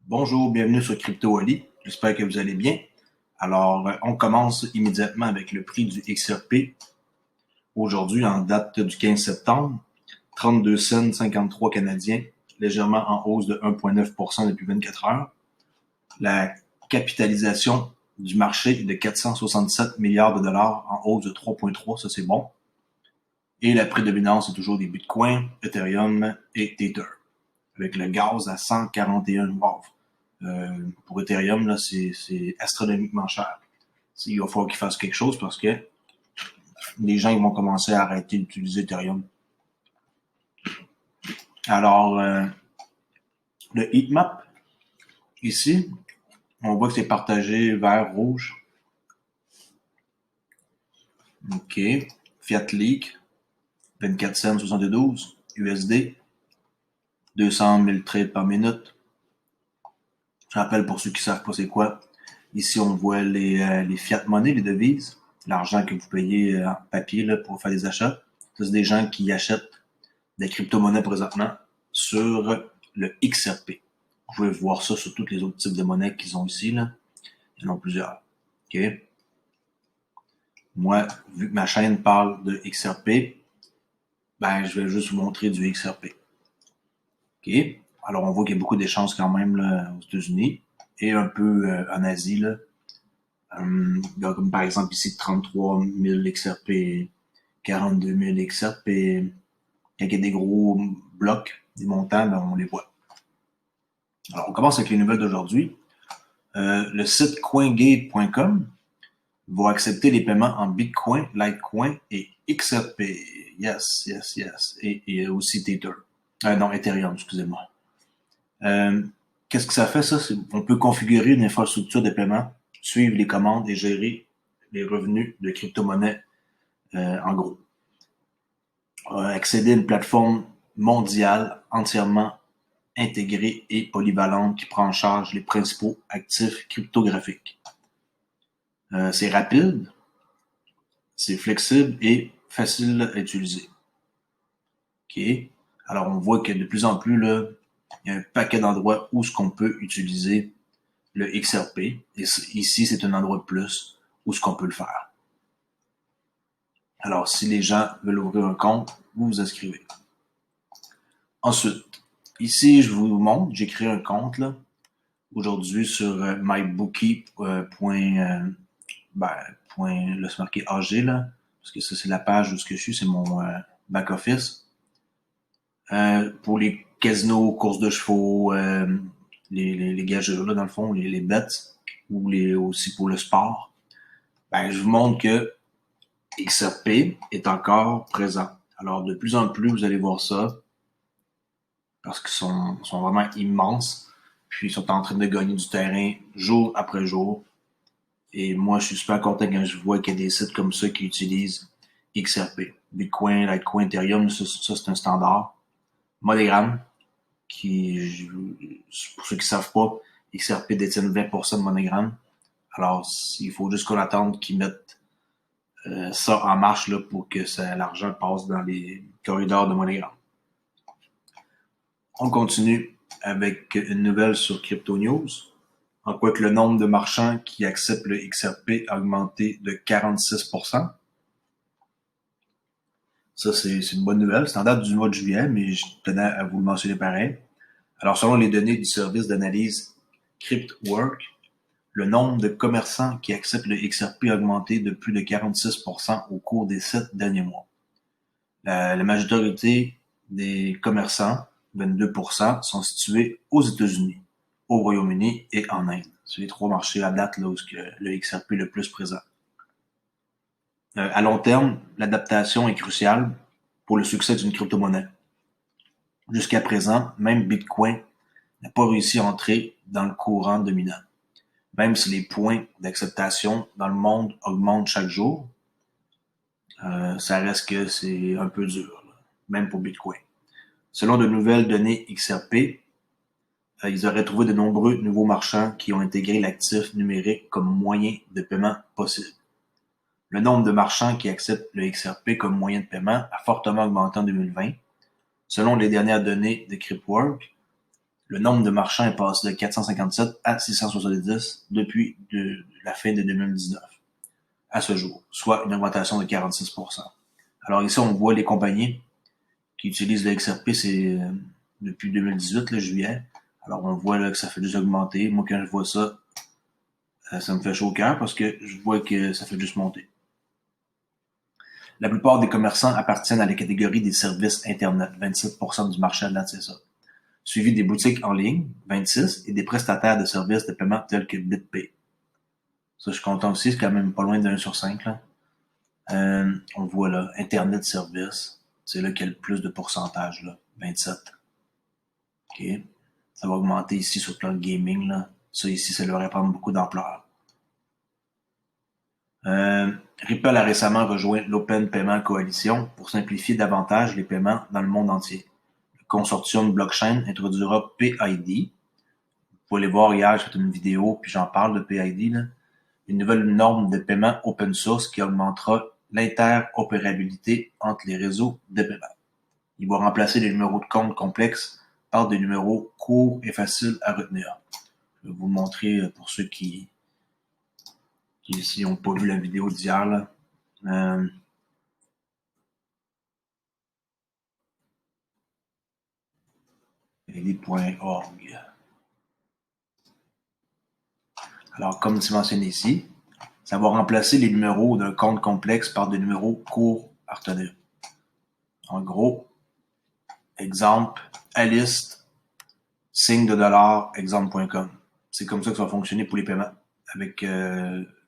Bonjour, bienvenue sur CryptoWally. J'espère que vous allez bien. Alors, on commence immédiatement avec le prix du XRP. Aujourd'hui, en date du 15 septembre, 32 cents 53 canadiens, légèrement en hausse de 1,9% depuis 24 heures. La capitalisation du marché est de 467 milliards de dollars en hausse de 3,3, ça c'est bon. Et la prédominance est toujours des Bitcoin, Ethereum et Tether, avec le gaz à 141 wow. Pour Ethereum, là, c'est astronomiquement cher. Il va falloir qu'ils fassent quelque chose parce que les gens ils vont commencer à arrêter d'utiliser Ethereum. Alors, le heatmap, ici, on voit que c'est partagé vert, rouge. OK. Fiat Leak, 24 cents 72 USD, 200 000 trades par minute. Je rappelle pour ceux qui ne savent pas c'est quoi. Ici, on voit les fiat money, les devises, l'argent que vous payez en papier là, pour faire des achats. Ça, c'est des gens qui achètent des crypto-monnaies présentement sur le XRP. Vous pouvez voir ça sur tous les autres types de monnaies qu'ils ont ici. Là. Il y en a plusieurs. OK? Moi, vu que ma chaîne parle de XRP, ben, je vais juste vous montrer du XRP. OK? Alors, on voit qu'il y a beaucoup d'échanges quand même là, aux États-Unis et un peu en Asie. Là. Comme par exemple ici 33 000 XRP, 42 000 XRP. Quand il y a des gros blocs, des montants, ben, on les voit. Alors, on commence avec les nouvelles d'aujourd'hui. Le site coingate.com va accepter les paiements en Bitcoin, Litecoin et XRP. Yes, yes, yes. Et aussi Tether. Non, Ethereum, excusez-moi. Qu'est-ce que ça fait, ça? On peut configurer une infrastructure de paiement, suivre les commandes et gérer les revenus de crypto-monnaies, en gros. Accéder à une plateforme mondiale entièrement intégrée et polyvalente qui prend en charge les principaux actifs cryptographiques. C'est rapide, c'est flexible et facile à utiliser. OK? Alors, on voit que de plus en plus, là, il y a un paquet d'endroits où ce qu'on peut utiliser le XRP. Et ici, c'est un endroit de plus où ce qu'on peut le faire. Alors, si les gens veulent ouvrir un compte, vous vous inscrivez. Ensuite, ici, je vous montre, j'ai créé un compte là, aujourd'hui sur mybookie. Là, c'est marqué AG, là, parce que ça, c'est la page où ce que je suis, c'est mon back-office. Pour les casinos, courses de chevaux, les gageurs, là, dans le fond, les bets, ou aussi pour le sport, ben, je vous montre que XRP est encore présent. Alors, de plus en plus, vous allez voir ça, parce qu'ils sont vraiment immenses, puis ils sont en train de gagner du terrain jour après jour. Et moi, je suis super content quand je vois qu'il y a des sites comme ça qui utilisent XRP. Bitcoin, Litecoin, Ethereum, ça c'est un standard. MoneyGram, pour ceux qui ne savent pas, XRP détient 20% de MoneyGram. Alors, il faut juste qu'on attende qu'ils mettent ça en marche là, pour que l'argent passe dans les corridors de MoneyGram. On continue avec une nouvelle sur Crypto News. En quoi que le nombre de marchands qui acceptent le XRP a augmenté de 46%. Ça, c'est une bonne nouvelle. C'est en date du mois de juillet, mais je tenais à vous le mentionner pareil. Alors, selon les données du service d'analyse CryptWork, le nombre de commerçants qui acceptent le XRP a augmenté de plus de 46% au cours des 7 derniers mois. La majorité des commerçants, 22%, sont situés aux États-Unis, au Royaume-Uni et en Inde. C'est les trois marchés à date là où le XRP est le plus présent. À long terme, l'adaptation est cruciale pour le succès d'une crypto-monnaie. Jusqu'à présent, même Bitcoin n'a pas réussi à entrer dans le courant dominant. Même si les points d'acceptation dans le monde augmentent chaque jour, ça reste que c'est un peu dur, là, même pour Bitcoin. Selon de nouvelles données XRP, ils auraient trouvé de nombreux nouveaux marchands qui ont intégré l'actif numérique comme moyen de paiement possible. Le nombre de marchands qui acceptent le XRP comme moyen de paiement a fortement augmenté en 2020. Selon les dernières données de CryptWork, Le nombre de marchands est passé de 457 à 670 depuis la fin de 2019 à ce jour, soit une augmentation de 46%. Alors ici, on voit les compagnies qui utilisent le XRP, c'est depuis 2018, le juillet. Alors on voit là, que ça fait juste augmenter. Moi, quand je vois ça, ça me fait chaud au cœur parce que je vois que ça fait juste monter. La plupart des commerçants appartiennent à la catégorie des services Internet, 27% du marché là, c'est ça. Suivi des boutiques en ligne, 26, et des prestataires de services de paiement tels que BitPay. Ça, je suis content aussi, c'est quand même pas loin de 1 sur 5. Là. On voit là, Internet Service, c'est là qu'il y a le plus de pourcentage, là, 27. OK. Ça va augmenter ici sur le plan gaming. Là. Ça ici, ça devrait prendre beaucoup d'ampleur. Ripple a récemment rejoint l'Open Payment Coalition pour simplifier davantage les paiements dans le monde entier. Le consortium blockchain introduira PID. Vous pouvez aller voir hier, j'ai fait une vidéo, puis j'en parle de PID. Là. Une nouvelle norme de paiement open source qui augmentera l'interopérabilité entre les réseaux de paiement. Il va remplacer les numéros de compte complexes par des numéros courts et faciles à retenir. Je vais vous le montrer pour ceux qui n'ont pas vu la vidéo d'hier. Là. PID.org. Alors, comme c'est mentionné ici, ça va remplacer les numéros d'un compte complexe par des numéros courts à retenir. En gros, exemple, Alice, signe de dollar, exemple.com. C'est comme ça que ça va fonctionner pour les paiements avec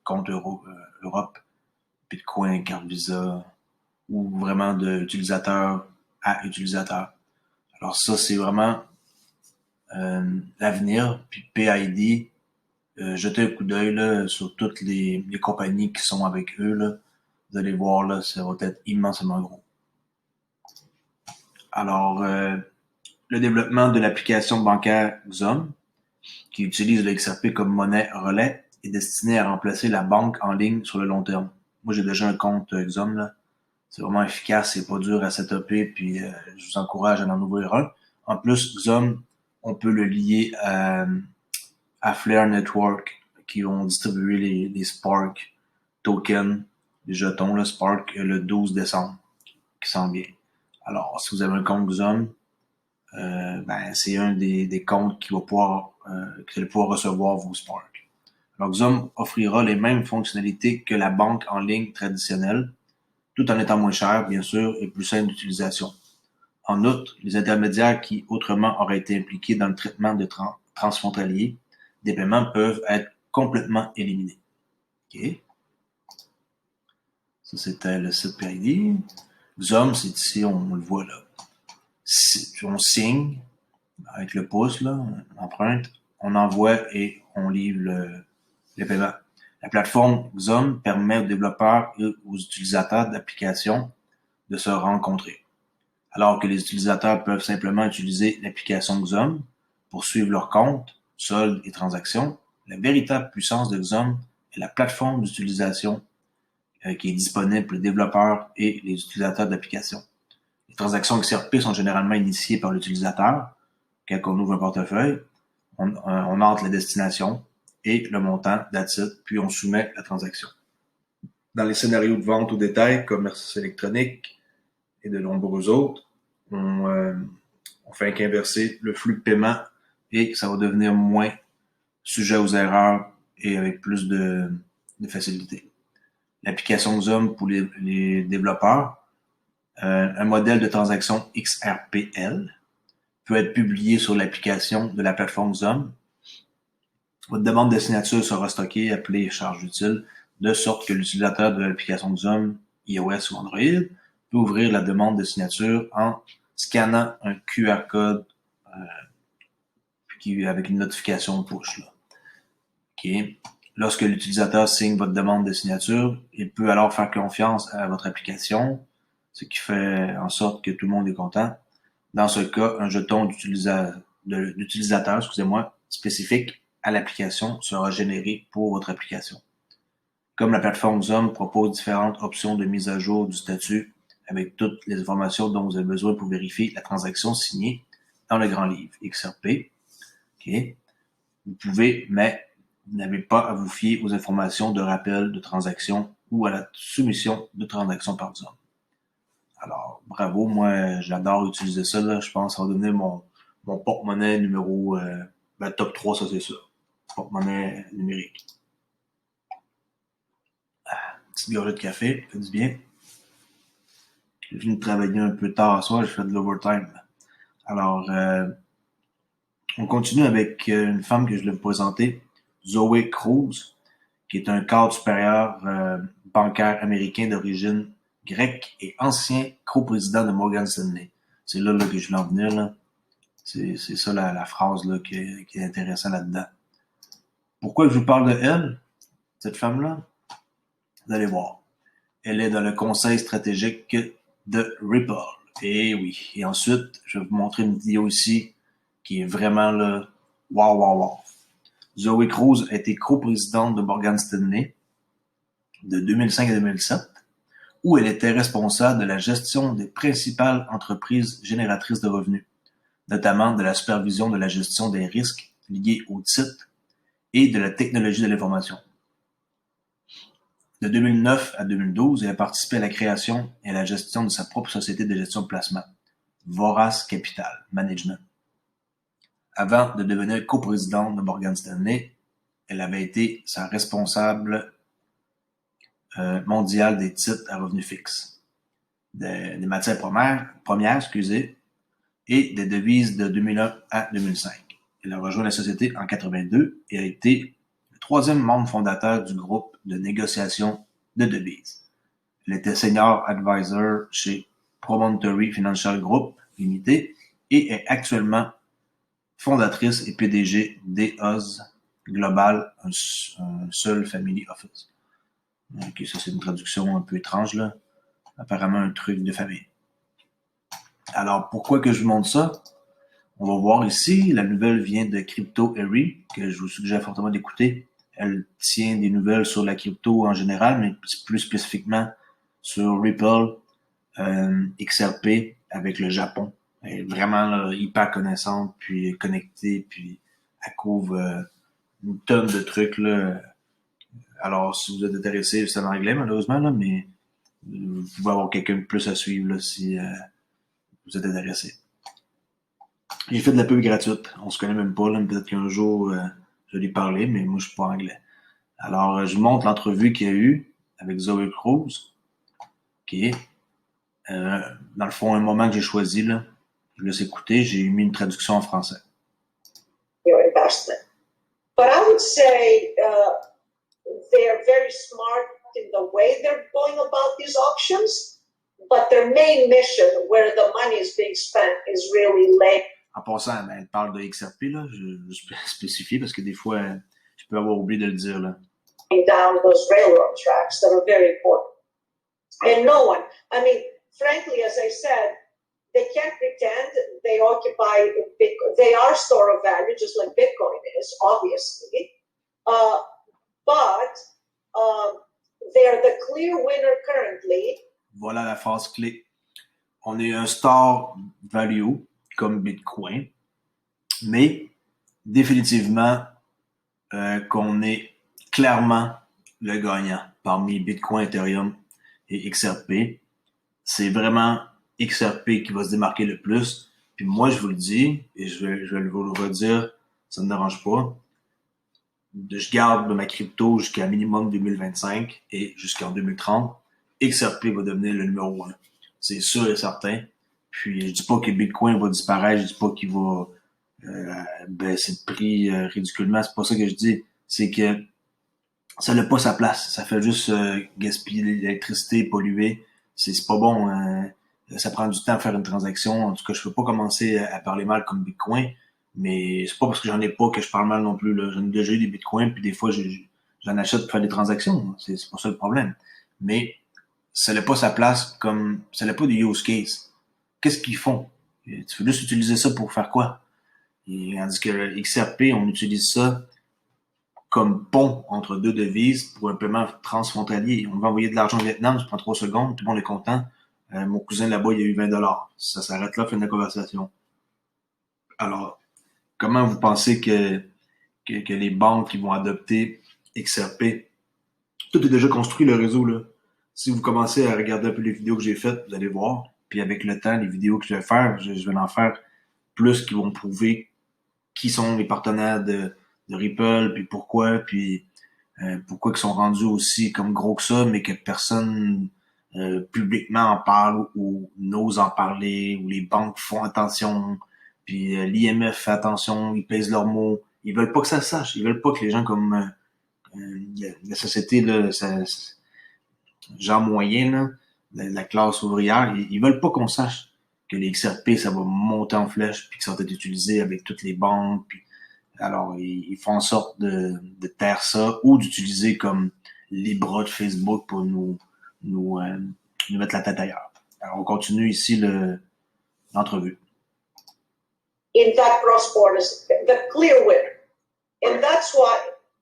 compte Europe, Bitcoin, carte Visa ou vraiment d'utilisateur à utilisateur. Alors ça, c'est vraiment l'avenir. Puis PID, jetez un coup d'œil là, sur toutes les compagnies qui sont avec eux. Là. Vous allez voir, là, ça va être immensément gros. Alors, le développement de l'application bancaire XOM, qui utilise le XRP comme monnaie relais, est destiné à remplacer la banque en ligne sur le long terme. Moi, j'ai déjà un compte XOM, là. C'est vraiment efficace, c'est pas dur à setuper, puis je vous encourage à en ouvrir un. En plus, XOM, on peut le lier à Flare Network, qui vont distribuer les Spark tokens, les jetons, le Spark, le 12 décembre, qui s'en vient. Alors, si vous avez un compte XOM, c'est un des comptes qui va pouvoir, que vous allez pouvoir recevoir vos Spark. Alors, XOM offrira les mêmes fonctionnalités que la banque en ligne traditionnelle, tout en étant moins cher, bien sûr, et plus simple d'utilisation. En outre, les intermédiaires qui autrement auraient été impliqués dans le traitement de transfrontaliers des paiements peuvent être complètement éliminés. OK. Ça, c'était le site PID. XOM, c'est ici, on le voit là. On signe avec le pouce, là, on emprunte, on envoie et on livre le paiement. La plateforme XOM permet aux développeurs et aux utilisateurs d'applications de se rencontrer. Alors que les utilisateurs peuvent simplement utiliser l'application XOM pour suivre leur compte, soldes et transactions, la véritable puissance de XOM est la plateforme d'utilisation qui est disponible pour les développeurs et les utilisateurs d'applications. Les transactions XRP sont généralement initiées par l'utilisateur. Quand on ouvre un portefeuille, on entre la destination et le montant d'actifs, puis on soumet la transaction. Dans les scénarios de vente au détail, commerce électronique et de nombreux autres, on fait qu'inverser le flux de paiement et ça va devenir moins sujet aux erreurs et avec plus de facilité. L'application XOM pour les développeurs, un modèle de transaction XRPL peut être publié sur l'application de la plateforme XOM. Votre demande de signature sera stockée, appelée charge utile, de sorte que l'utilisateur de l'application XOM, iOS ou Android, peut ouvrir la demande de signature en scannant un QR code avec une notification push. Là. Okay. Lorsque l'utilisateur signe votre demande de signature, il peut alors faire confiance à votre application, ce qui fait en sorte que tout le monde est content. Dans ce cas, un jeton d'utilisateur, spécifique à l'application sera généré pour votre application. Comme la plateforme XOM propose différentes options de mise à jour du statut avec toutes les informations dont vous avez besoin pour vérifier la transaction signée dans le grand livre XRP, OK? Vous pouvez, mais vous n'avez pas à vous fier aux informations de rappel de transaction ou à la soumission de transactions par Zoom. Alors, bravo, moi, j'adore utiliser ça, là. Je pense que ça va devenir mon porte-monnaie numéro, top 3, ça c'est ça. Porte-monnaie numérique. Petite gorgée de café, fait du bien. J'ai fini de travailler un peu tard ce soir, j'ai fait de l'overtime. Alors, on continue avec une femme que je vais vous présenter, Zoe Cruz, qui est un cadre supérieur bancaire américain d'origine grecque et ancien coprésident de Morgan Stanley. C'est là que je voulais en venir. Là. C'est ça la phrase là, qui est intéressante là-dedans. Pourquoi je vous parle de elle, cette femme-là? Vous allez voir. Elle est dans le conseil stratégique de Ripple. Et oui. Et ensuite, je vais vous montrer une vidéo ici qui est vraiment là, wow. Zoe Cruz a été coprésidente de Morgan Stanley de 2005 à 2007, où elle était responsable de la gestion des principales entreprises génératrices de revenus, notamment de la supervision de la gestion des risques liés aux titres et de la technologie de l'information. De 2009 à 2012, elle a participé à la création et à la gestion de sa propre société de gestion de placement, Vorace Capital Management. Avant de devenir coprésidente de Morgan Stanley, elle avait été sa responsable mondiale des titres à revenus fixes, des matières premières, et des devises de 2001 à 2005. Elle a rejoint la société en 82 et a été le troisième membre fondateur du groupe de négociation de devises. Elle était senior advisor chez Promontory Financial Group Limited et est actuellement fondatrice et PDG d'EOS Global, un seul family office. Ok, ça c'est une traduction un peu étrange là. Apparemment un truc de famille. Alors pourquoi que je vous montre ça? On va voir ici, la nouvelle vient de Crypto Harry, que je vous suggère fortement d'écouter. Elle tient des nouvelles sur la crypto en général, mais plus spécifiquement sur Ripple, XRP avec le Japon. Elle est vraiment là, hyper connaissante, puis connectée, puis elle couvre une tonne de trucs. Là. Alors, si vous êtes intéressé, c'est en anglais malheureusement, là, mais vous pouvez avoir quelqu'un de plus à suivre là, si vous êtes intéressé. J'ai fait de la pub gratuite. On se connaît même pas, là. Peut-être qu'un jour, je vais lui parler, mais moi, je suis pas anglais. Alors, je vous montre l'entrevue qu'il y a eu avec Zoe Cruz, qui est, dans le fond, un moment que j'ai choisi, là. Je laisse écouter, j'ai mis une traduction en français. Your investment. But I would say they're very smart in the way they're going about these auctions, but their main mission, where the money is being spent, is really late. En passant, elle parle de XRP, là, je spécifie parce que des fois, je peux avoir oublié de le dire, là. Down those railroad tracks that are very important. And no one, I mean, frankly, as I said, they can't pretend they occupy Bitcoin. They are store of value, just like Bitcoin is, obviously. But they are the clear winner currently. Voilà la phrase clé. On est un store value, comme Bitcoin, mais définitivement qu'on est clairement le gagnant parmi Bitcoin, Ethereum et XRP. C'est vraiment XRP qui va se démarquer le plus. Puis moi, je vous le dis, et je vais vous le redire, ça ne me dérange pas. Je garde ma crypto jusqu'à minimum 2025 et jusqu'en 2030. XRP va devenir le numéro 1. C'est sûr et certain. Puis je dis pas que Bitcoin va disparaître, je dis pas qu'il va baisser de prix ridiculement, c'est pas ça que je dis. C'est que ça n'a pas sa place. Ça fait juste gaspiller l'électricité, polluer. C'est pas bon. Ça prend du temps à faire une transaction. En tout cas, je peux pas commencer à parler mal comme Bitcoin, mais c'est pas parce que j'en ai pas que je parle mal non plus. J'en ai déjà eu des Bitcoins, puis des fois j'en achète pour faire des transactions. C'est pas ça le problème. Mais ça n'a pas sa place comme ça n'a pas de use case. Qu'est-ce qu'ils font? Tu veux juste utiliser ça pour faire quoi? Tandis que le XRP, on utilise ça comme pont entre deux devises pour un paiement transfrontalier. On va envoyer de l'argent au Vietnam, ça prend 3 secondes, tout le monde est content. Mon cousin là-bas, il a eu 20 $. Ça s'arrête là, fin de la conversation. Alors, comment vous pensez que les banques qui vont adopter XRP, tout est déjà construit le réseau là. Si vous commencez à regarder un peu les vidéos que j'ai faites, vous allez voir. Puis avec le temps, les vidéos que je vais faire, je vais en faire plus qui vont prouver qui sont les partenaires de Ripple, puis pourquoi ils sont rendus aussi comme gros que ça, mais que personne publiquement en parle ou n'ose en parler, ou les banques font attention, puis l'IMF fait attention, ils pèsent leurs mots. Ils veulent pas que ça se sache. Ils veulent pas que les gens comme la société, là, gens moyens, là, la classe ouvrière, ils veulent pas qu'on sache que les XRP, ça va monter en flèche, puis que ça va être utilisé avec toutes les banques. Puis, alors, ils font en sorte de taire ça ou d'utiliser comme les bras de Facebook pour nous mettre la tête ailleurs. Alors, on continue ici l'entrevue. In that cross-border, the clear winner. And that's why,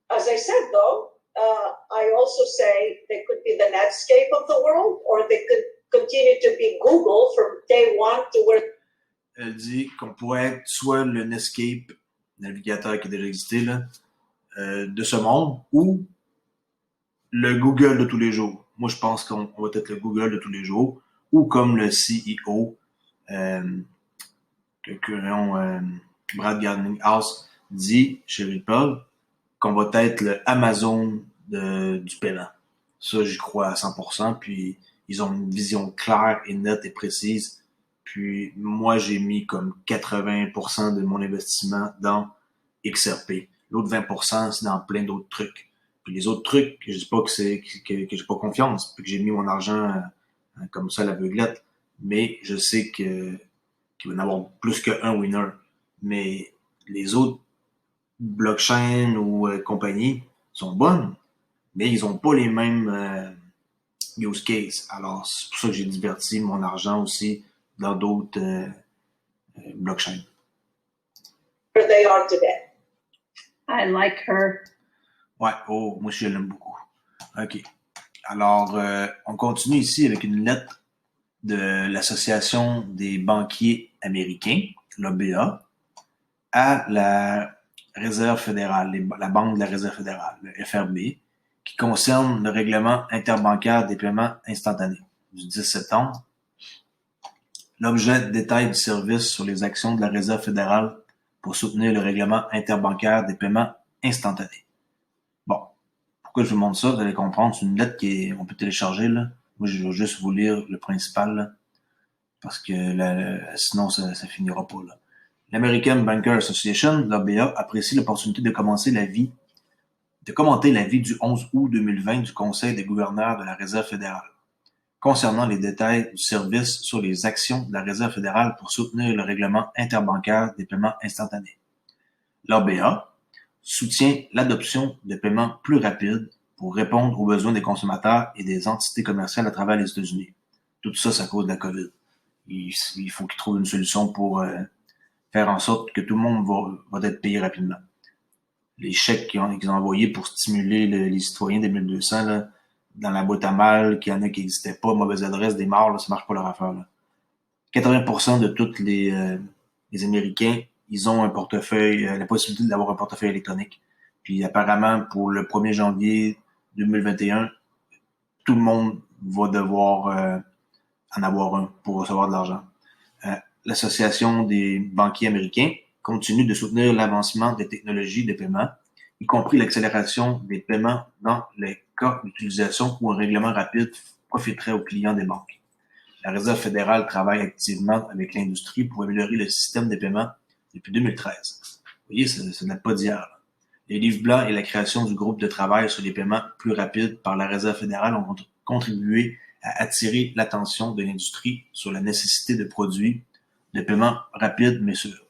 as I said, though, I also say they could be the Netscape of the world, or they could continue to be Google from day one to where. Elle dit qu'on pourrait être soit le Netscape, navigateur qui a déjà existé, là, de ce monde, ou le Google de tous les jours. Moi, je pense qu'on va être le Google de tous les jours, ou comme le CEO, Brad Garlinghouse dit chez Ripple, qu'on va être le Amazon du paiement. Ça, j'y crois à 100%, puis ils ont une vision claire et nette et précise. Puis moi, j'ai mis comme 80% de mon investissement dans XRP. L'autre 20%, c'est dans plein d'autres trucs. Puis les autres trucs, je dis pas que j'ai pas confiance, puis que j'ai mis mon argent comme ça à l'aveuglette, mais je sais qu'il va y en avoir plus qu'un winner. Mais les autres blockchain ou compagnies sont bonnes, mais ils n'ont pas les mêmes use cases. Alors, c'est pour ça que j'ai diverti mon argent aussi dans d'autres blockchains. They are today. I like her. Ouais, oh, moi je l'aime beaucoup. OK. Alors, on continue ici avec une lettre de l'Association des banquiers américains, l'ABA, à la Réserve fédérale, la Banque de la Réserve fédérale, le FRB, qui concerne le règlement interbancaire des paiements instantanés du 10 septembre. L'objet détaille du service sur les actions de la Réserve fédérale pour soutenir le règlement interbancaire des paiements instantanés. Bon, pourquoi je vous montre ça? Vous allez comprendre, c'est une lettre qu'on peut télécharger, là. Moi, je vais juste vous lire le principal, là, parce que sinon, ça finira pas, là. L'American Bankers Association, l'ABA, apprécie l'opportunité de commenter l'avis du 11 août 2020 du Conseil des gouverneurs de la Réserve fédérale concernant les détails du service sur les actions de la Réserve fédérale pour soutenir le règlement interbancaire des paiements instantanés. L'ABA soutient l'adoption de paiements plus rapides pour répondre aux besoins des consommateurs et des entités commerciales à travers les États-Unis. Tout ça, c'est à cause de la COVID. Il faut qu'ils trouvent une solution pour faire en sorte que tout le monde va être payé rapidement. Les chèques qu'ils ont envoyés pour stimuler les citoyens des 1200, là, dans la boîte à mal, qu'il y en a qui n'existaient pas, mauvaise adresse, des morts, là, ça marche pas leur affaire. Là. 80% de tous les Américains, ils ont un portefeuille, la possibilité d'avoir un portefeuille électronique. Puis apparemment, pour le 1er janvier 2021, tout le monde va devoir en avoir un pour recevoir de l'argent. L'Association des banquiers américains continue de soutenir l'avancement des technologies de paiement, y compris l'accélération des paiements dans les cas d'utilisation où un règlement rapide profiterait aux clients des banques. La Réserve fédérale travaille activement avec l'industrie pour améliorer le système de paiement depuis 2013. Vous voyez, ça n'a pas d'hier. Là. Les livres blancs et la création du groupe de travail sur les paiements plus rapides par la Réserve fédérale ont contribué à attirer l'attention de l'industrie sur la nécessité de produits de paiement rapides mais sûrs.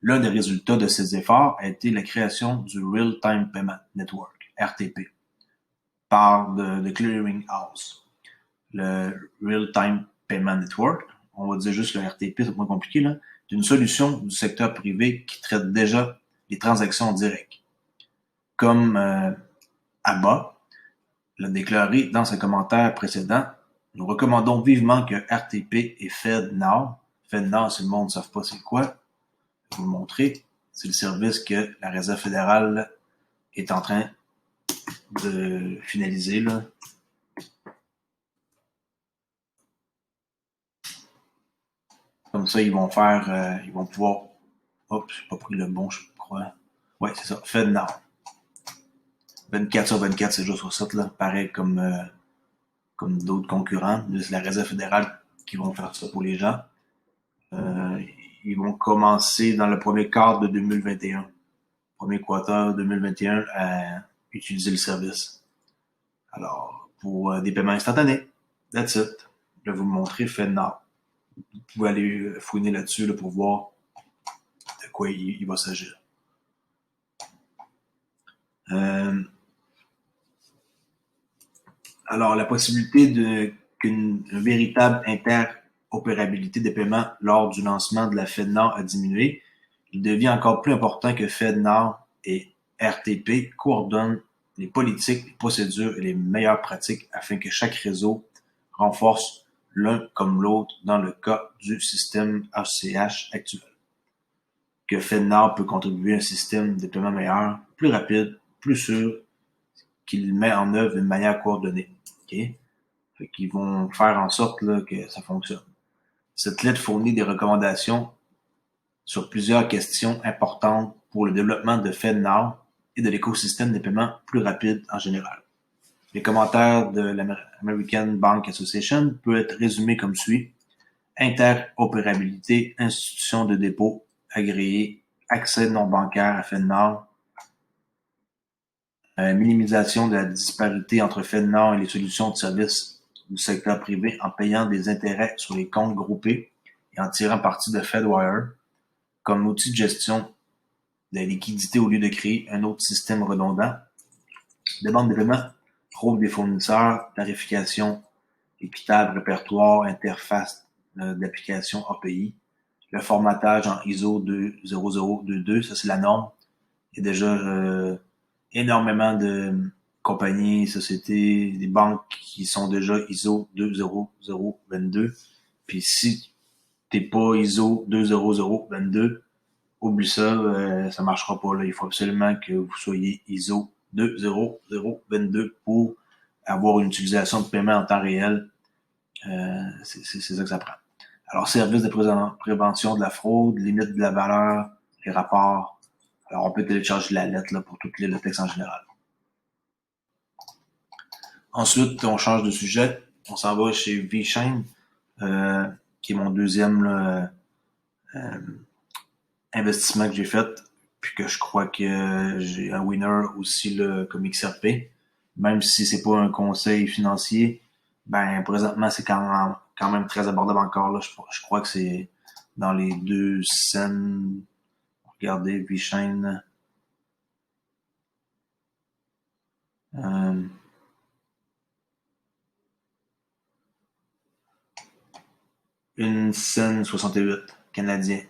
L'un des résultats de ces efforts a été la création du Real-Time Payment Network, RTP, par The Clearing House. Le Real-Time Payment Network, on va dire juste le RTP, c'est moins compliqué, là, c'est une solution du secteur privé qui traite déjà les transactions directes. Comme ABA l'a déclaré dans ses commentaires précédents, nous recommandons vivement que RTP et FedNow, c'est le monde ne savent pas c'est quoi, vous le montrer. C'est le service que la Réserve fédérale est en train de finaliser, là. Comme ça, ils vont pouvoir. Hop, j'ai pas pris le bon, je crois. Ouais, c'est ça. FedNow. 24 sur 24, c'est juste sur site, là. Pareil comme d'autres concurrents. C'est la Réserve fédérale qui vont faire ça pour les gens. Ils vont commencer dans le premier quart de 2021. Premier quarter 2021 à utiliser le service. Alors, pour des paiements instantanés. That's it. Je vais vous le montrer, FedNow. Vous pouvez aller fouiner là-dessus là, pour voir de quoi il va s'agir. Alors, la possibilité qu'une véritable interopérabilité des paiements lors du lancement de la FedNow a diminué, il devient encore plus important que FedNow et RTP coordonnent les politiques, les procédures et les meilleures pratiques afin que chaque réseau renforce l'un comme l'autre dans le cas du système ACH actuel. Que FedNow peut contribuer à un système de paiement meilleur, plus rapide, plus sûr, qu'il met en œuvre d'une manière coordonnée. Okay? Fait qu'ils vont faire en sorte là, que ça fonctionne. Cette lettre fournit des recommandations sur plusieurs questions importantes pour le développement de FedNow et de l'écosystème des paiements plus rapides en général. Les commentaires de l'American Bank Association peuvent être résumés comme suit. Interopérabilité, institution de dépôt agréée, accès non bancaire à FedNow, minimisation de la disparité entre FedNow et les solutions de services du secteur privé en payant des intérêts sur les comptes groupés et en tirant parti de FedWire comme outil de gestion de liquidité au lieu de créer un autre système redondant. Demande de paiement, rôle des fournisseurs, tarification équitable, répertoire, interface d'application API, le formatage en ISO 20022, ça c'est la norme. Il y a déjà énormément de compagnies, sociétés, des banques qui sont déjà ISO 20022. Puis si t'es pas ISO 20022, oublie ça, ça marchera pas. Là. Il faut absolument que vous soyez ISO 20022 pour avoir une utilisation de paiement en temps réel. C'est ça que ça prend. Alors, service de prévention de la fraude, limite de la valeur, les rapports. Alors, on peut télécharger la lettre là, pour toutes les textes en général. Ensuite, on change de sujet. On s'en va chez VeChain, qui est mon deuxième là, investissement que j'ai fait, puis que je crois que j'ai un winner aussi là, comme XRP. Même si c'est pas un conseil financier, ben présentement c'est quand même très abordable encore. Là. Je crois que c'est dans les 2 cents. Regardez, VeChain. Une scène 68 canadien.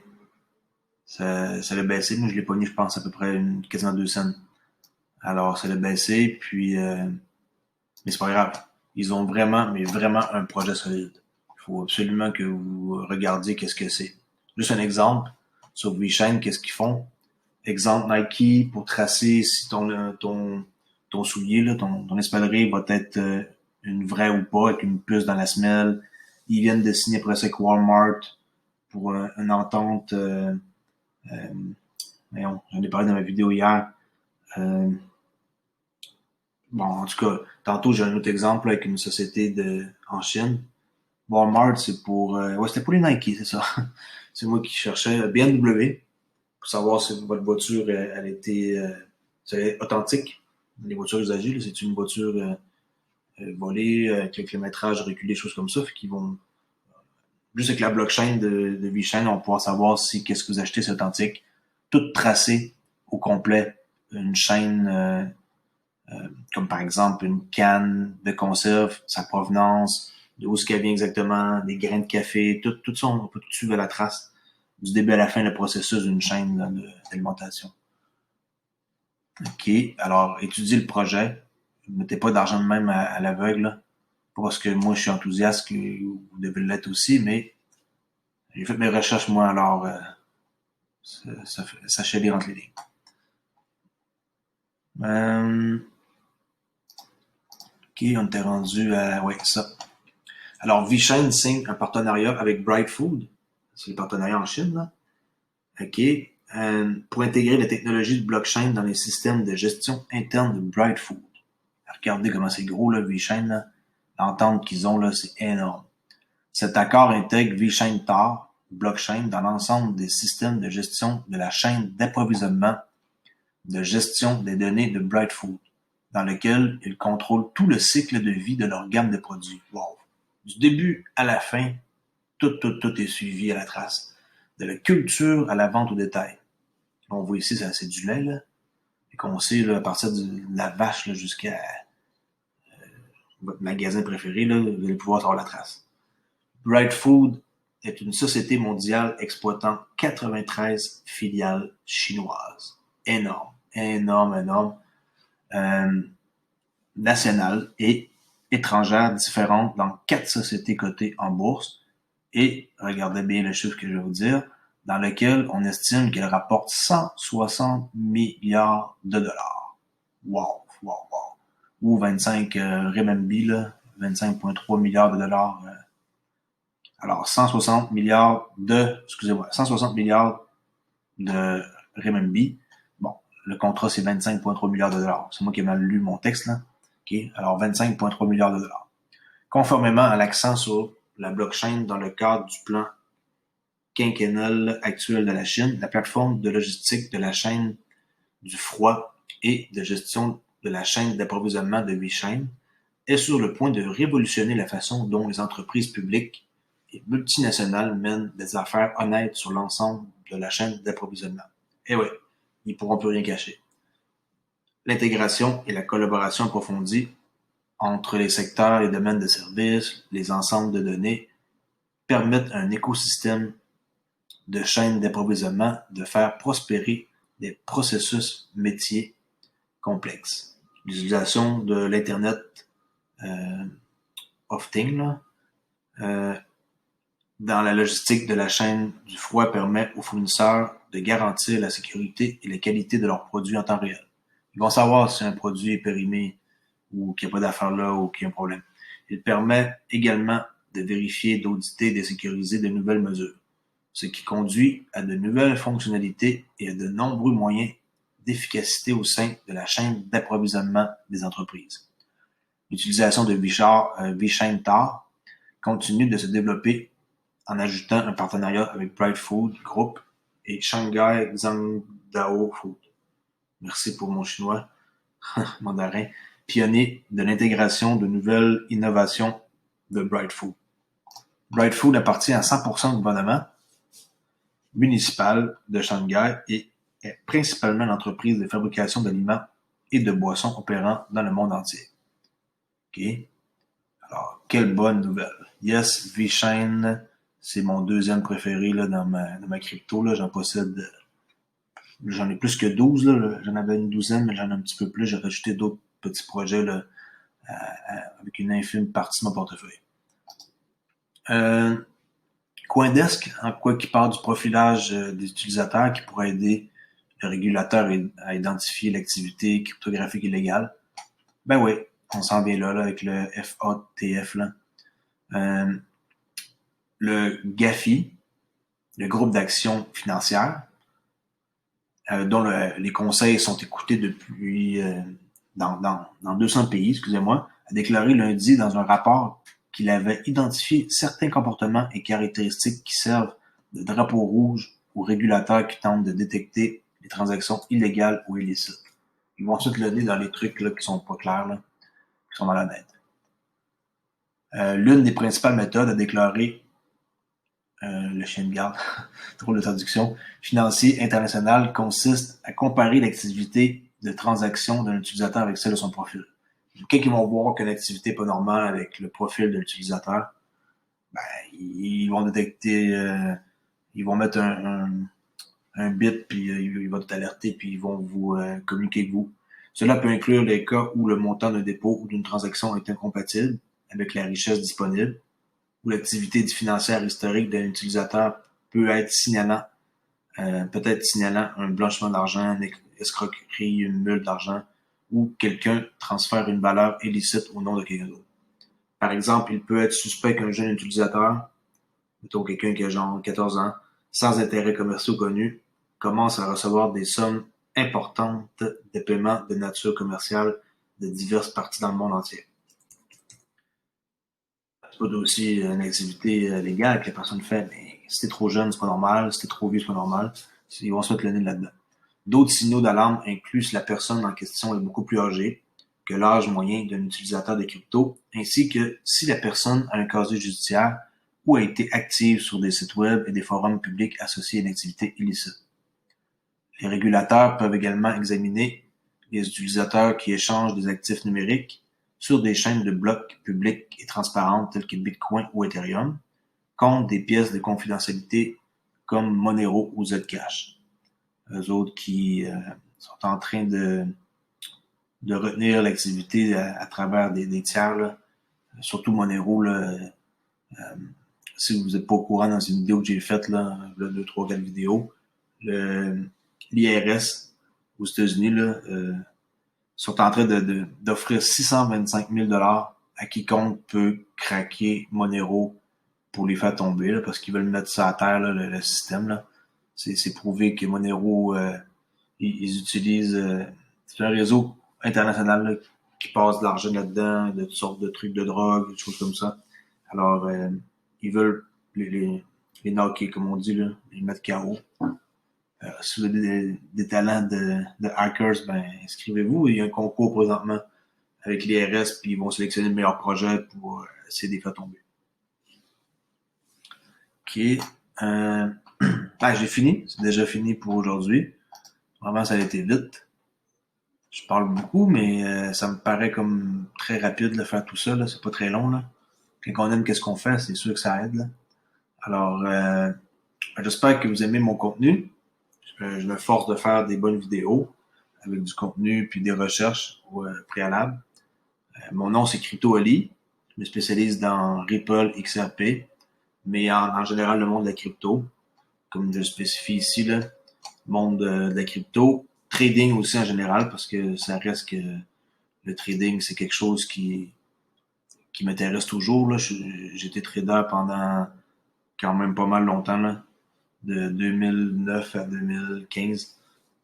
Ça l'a baissé. Moi, je l'ai pogné, je pense, à peu près quasiment 2 cents. Alors, ça l'a baissé, puis... mais c'est pas grave. Ils ont vraiment, mais vraiment un projet solide. Il faut absolument que vous regardiez qu'est-ce que c'est. Juste un exemple. Sur VeChain, qu'est-ce qu'ils font? Exemple, Nike, pour tracer si ton soulier, là, ton espadrille va être une vraie ou pas, avec une puce dans la semelle. Ils viennent de signer après ça avec Walmart pour une entente. J'en ai parlé dans ma vidéo hier. Bon, en tout cas, tantôt j'ai un autre exemple là, avec une société en Chine. Walmart, c'est pour... ouais, c'était pour les Nike, c'est ça. C'est moi qui cherchais BMW pour savoir si votre voiture, elle était authentique. Les voitures usagées, c'est une voiture volée, avec le kilométrage reculé, choses comme ça. Fait qu'ils vont... Juste avec la blockchain de VeChain, on va pouvoir savoir si qu'est-ce que vous achetez, c'est authentique. Tout tracé au complet. Une chaîne... comme par exemple une canne de conserve, sa provenance, d'où ce qu'elle vient exactement, des grains de café, tout ça, on peut tout suivre à la trace, du début à la fin, le processus d'une chaîne là, d'alimentation. OK, alors étudiez le projet, ne mettez pas d'argent de même à l'aveugle, là. Pas parce que moi je suis enthousiaste que vous devez l'être aussi, mais j'ai fait mes recherches moi, alors Ça lire entre les lignes. OK, on était rendu à... Ouais, ça. Alors, VeChain signe un partenariat avec Bright Food. C'est le partenariat en Chine, là. OK. Pour intégrer la technologie de blockchain dans les systèmes de gestion interne de Bright Food. Regardez comment c'est gros, là, VeChain, là. L'entente qu'ils ont, là, c'est énorme. Cet accord intègre VeChain Tar, blockchain, dans l'ensemble des systèmes de gestion de la chaîne d'approvisionnement de gestion des données de Bright Food, dans lequel ils contrôlent tout le cycle de vie de leur gamme de produits. Wow! Du début à la fin, tout est suivi à la trace. De la culture à la vente au détail. On voit ici, c'est du lait, là. Et qu'on sait, là, à partir de la vache là, jusqu'à votre magasin préféré, là, vous allez pouvoir avoir la trace. Bright Food est une société mondiale exploitant 93 filiales chinoises. Énorme, énorme, énorme. Nationales et étrangères différentes dans 4 sociétés cotées en bourse. Et, regardez bien le chiffre que je vais vous dire, dans lequel on estime qu'elle rapporte 160 milliards de dollars. Wow, wow, wow. Ou 25 renminbi, là, 25,3 milliards de dollars. Alors, 160 milliards de renminbi. Bon, le contrat, c'est 25,3 milliards de dollars. C'est moi qui ai mal lu mon texte, là. OK? Alors, 25,3 milliards de dollars. Conformément à l'accent sur la blockchain dans le cadre du plan quinquennal actuel de la Chine, la plateforme de logistique de la chaîne du froid et de gestion de la chaîne d'approvisionnement de VeChain est sur le point de révolutionner la façon dont les entreprises publiques et multinationales mènent des affaires honnêtes sur l'ensemble de la chaîne d'approvisionnement. Et oui, ils ne pourront plus rien cacher. L'intégration et la collaboration approfondie entre les secteurs et domaines de services, les ensembles de données, permettent à un écosystème de chaînes d'approvisionnement de faire prospérer des processus métiers complexes. L'utilisation de l'Internet of Things dans la logistique de la chaîne du froid permet aux fournisseurs de garantir la sécurité et la qualité de leurs produits en temps réel. Ils vont savoir si un produit est périmé ou qu'il n'y a pas d'affaire là ou qu'il y a un problème. Il permet également de vérifier, d'auditer, de sécuriser de nouvelles mesures, ce qui conduit à de nouvelles fonctionnalités et à de nombreux moyens d'efficacité au sein de la chaîne d'approvisionnement des entreprises. L'utilisation de VeChain Tar continue de se développer en ajoutant un partenariat avec Bright Food Group et Shanghai Zhangdao Food. Merci pour mon chinois, mandarin, pionnier de l'intégration de nouvelles innovations de Bright Food. Bright Food appartient à 100% au gouvernement municipal de Shanghai et est principalement l'entreprise de fabrication d'aliments et de boissons opérant dans le monde entier. OK? Alors, quelle bonne nouvelle. Yes, VeChain, c'est mon deuxième préféré là, dans ma crypto. Là. J'en ai plus que 12. Là. J'en avais une douzaine, mais j'en ai un petit peu plus. J'ai rajouté d'autres petits projets là, avec une infime partie de mon portefeuille. CoinDesk, en quoi qui part du profilage des utilisateurs qui pourrait aider le régulateur à identifier l'activité cryptographique illégale. Ben oui, on s'en vient là avec le FATF. Là. Le GAFI, le groupe d'action financière, dont les conseils sont écoutés depuis dans 200 pays, excusez-moi, a déclaré lundi dans un rapport qu'il avait identifié certains comportements et caractéristiques qui servent de drapeau rouge aux régulateurs qui tentent de détecter les transactions illégales ou illicites. Ils vont ensuite le dire dans les trucs là, qui sont pas clairs, là, qui sont dans la net. L'une des principales méthodes a déclaré le chien de garde, drôle de traduction, financier international consiste à comparer l'activité de transaction d'un utilisateur avec celle de son profil. Quand ils vont voir que l'activité n'est pas normale avec le profil de l'utilisateur, ben, ils vont détecter, ils vont mettre un bit, puis il va tout alerter, puis ils vont vous communiquer avec vous. Cela peut inclure les cas où le montant d'un dépôt ou d'une transaction est incompatible avec la richesse disponible, où l'activité financière historique d'un utilisateur peut être signalant peut-être signalant un blanchiment d'argent, une escroquerie, une mule d'argent, ou quelqu'un transfère une valeur illicite au nom de quelqu'un d'autre. Par exemple, il peut être suspect qu'un jeune utilisateur, mettons quelqu'un qui a genre 14 ans, sans intérêt commerciaux connus, commence à recevoir des sommes importantes de paiements de nature commerciale de diverses parties dans le monde entier. C'est pas aussi une activité légale que la personne fait, mais si t'es trop jeune, c'est pas normal, si t'es trop vieux, c'est pas normal. Ils vont se mettre le nez là-dedans. D'autres signaux d'alarme incluent si la personne en question est beaucoup plus âgée que l'âge moyen d'un utilisateur de crypto, ainsi que si la personne a un casier judiciaire ou a été active sur des sites web et des forums publics associés à une activité illicite. Les régulateurs peuvent également examiner les utilisateurs qui échangent des actifs numériques sur des chaînes de blocs publiques et transparentes telles que Bitcoin ou Ethereum, contre des pièces de confidentialité comme Monero ou Zcash. Eux autres qui sont en train de retenir l'activité à travers des tiers, là. Surtout Monero, là, si vous n'êtes pas au courant dans une vidéo que j'ai faite, là, 2, 3, 4 vidéos, l'IRS aux États-Unis là, sont en train d'offrir 625 000 $ à quiconque peut craquer Monero pour les faire tomber, là, parce qu'ils veulent mettre ça à terre, là, le système. Là. C'est prouvé que Monero, ils utilisent... c'est un réseau international là, qui passe de l'argent là-dedans, de toutes sortes de trucs de drogue, des choses comme ça. Alors, ils veulent les knocker, comme on dit, là, les mettre KO. Si vous avez des talents de hackers, ben inscrivez-vous. Il y a un concours présentement avec l'IRS, puis ils vont sélectionner le meilleur projet pour essayer de les faire tomber. OK. J'ai fini. C'est déjà fini pour aujourd'hui. Vraiment, ça a été vite. Je parle beaucoup, mais ça me paraît comme très rapide de faire tout ça. Là. C'est pas très long. Là. Quand on aime qu'est-ce qu'on fait, c'est sûr que ça aide. Là. Alors, j'espère que vous aimez mon contenu. Je me force de faire des bonnes vidéos avec du contenu puis des recherches préalables. Mon nom, c'est CryptoAli. Je me spécialise dans Ripple, XRP, mais en général, le monde de la crypto. Comme je le spécifie ici, là, le monde de la crypto. Trading aussi en général, parce que ça reste que le trading, c'est quelque chose qui m'intéresse toujours. Là. J'ai été trader pendant quand même pas mal longtemps, là, de 2009 à 2015.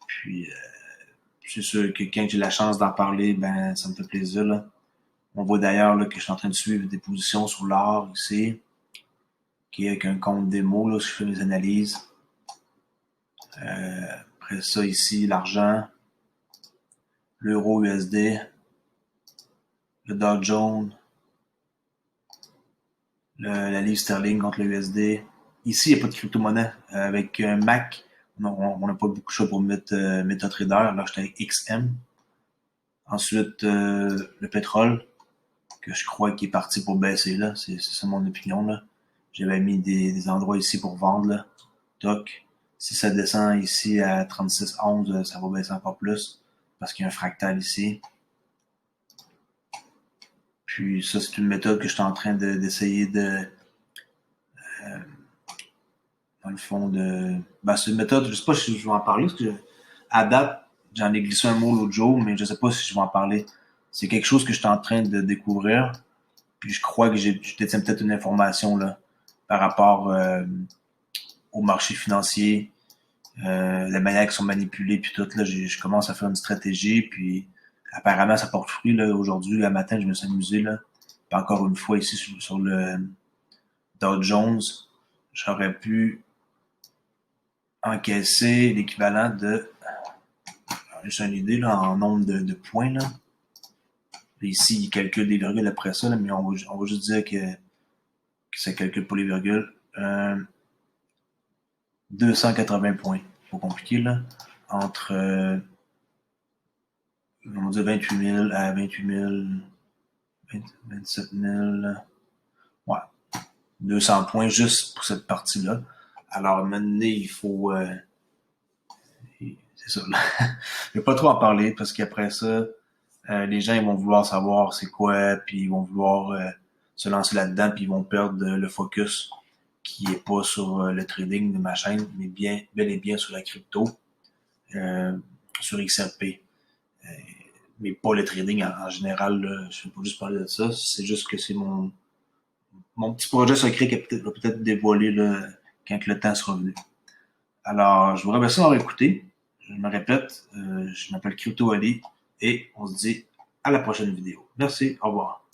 Puis, c'est sûr que quand j'ai la chance d'en parler, ben ça me fait plaisir. Là. On voit d'ailleurs là, que je suis en train de suivre des positions sur l'or ici, qui est avec un compte démo, là, si je fais mes analyses. Après ça, ici, l'argent, l'euro USD, le Dow Jones, la livre sterling contre le USD. Ici, il n'y a pas de crypto-monnaie. Avec un Mac, on n'a pas beaucoup de choix pour mettre MetaTrader. Là, j'étais avec XM. Ensuite, le pétrole, que je crois qu'il est parti pour baisser. Là, c'est ça mon opinion. Là. J'avais mis des endroits ici pour vendre. Là. Toc. Si ça descend ici à 36,11, ça va baisser encore plus parce qu'il y a un fractal ici. Puis ça, c'est une méthode que je suis en train d'essayer de... dans le fond, c'est une méthode, je sais pas si je vais en parler, parce que à date, j'en ai glissé un mot l'autre jour, mais je sais pas si je vais en parler. C'est quelque chose que je suis en train de découvrir, puis je crois que je détiens peut-être une information là par rapport au marché financier, la manière qu'ils sont manipulés, puis tout, là, je commence à faire une stratégie, puis apparemment, ça porte fruit, là, aujourd'hui, le matin, je me suis amusé, là, puis encore une fois, ici, sur le Dow Jones, j'aurais pu encaisser l'équivalent de, juste une idée, là, en nombre de points, là. Et ici, il calcule les virgules après ça, là, mais on va juste dire que ça calcule pas les virgules. 280 points. Pas compliqué, là. Entre, on va dire 28 000 à 28 000, 27 000, ouais. 200 points juste pour cette partie-là. Alors, maintenant, il faut, c'est ça, là. Je vais pas trop en parler parce qu'après ça, les gens ils vont vouloir savoir c'est quoi, puis ils vont vouloir se lancer là-dedans, puis ils vont perdre le focus. qui n'est pas sur le trading de ma chaîne, mais bel et bien sur la crypto, sur XRP. Mais pas le trading en général, là, je ne vais pas juste parler de ça, c'est juste que c'est mon petit projet secret qui va peut-être dévoiler là, quand le temps sera venu. Alors, je vous remercie d'avoir écouté. Je me répète, je m'appelle Crypto Ali et on se dit à la prochaine vidéo. Merci, au revoir.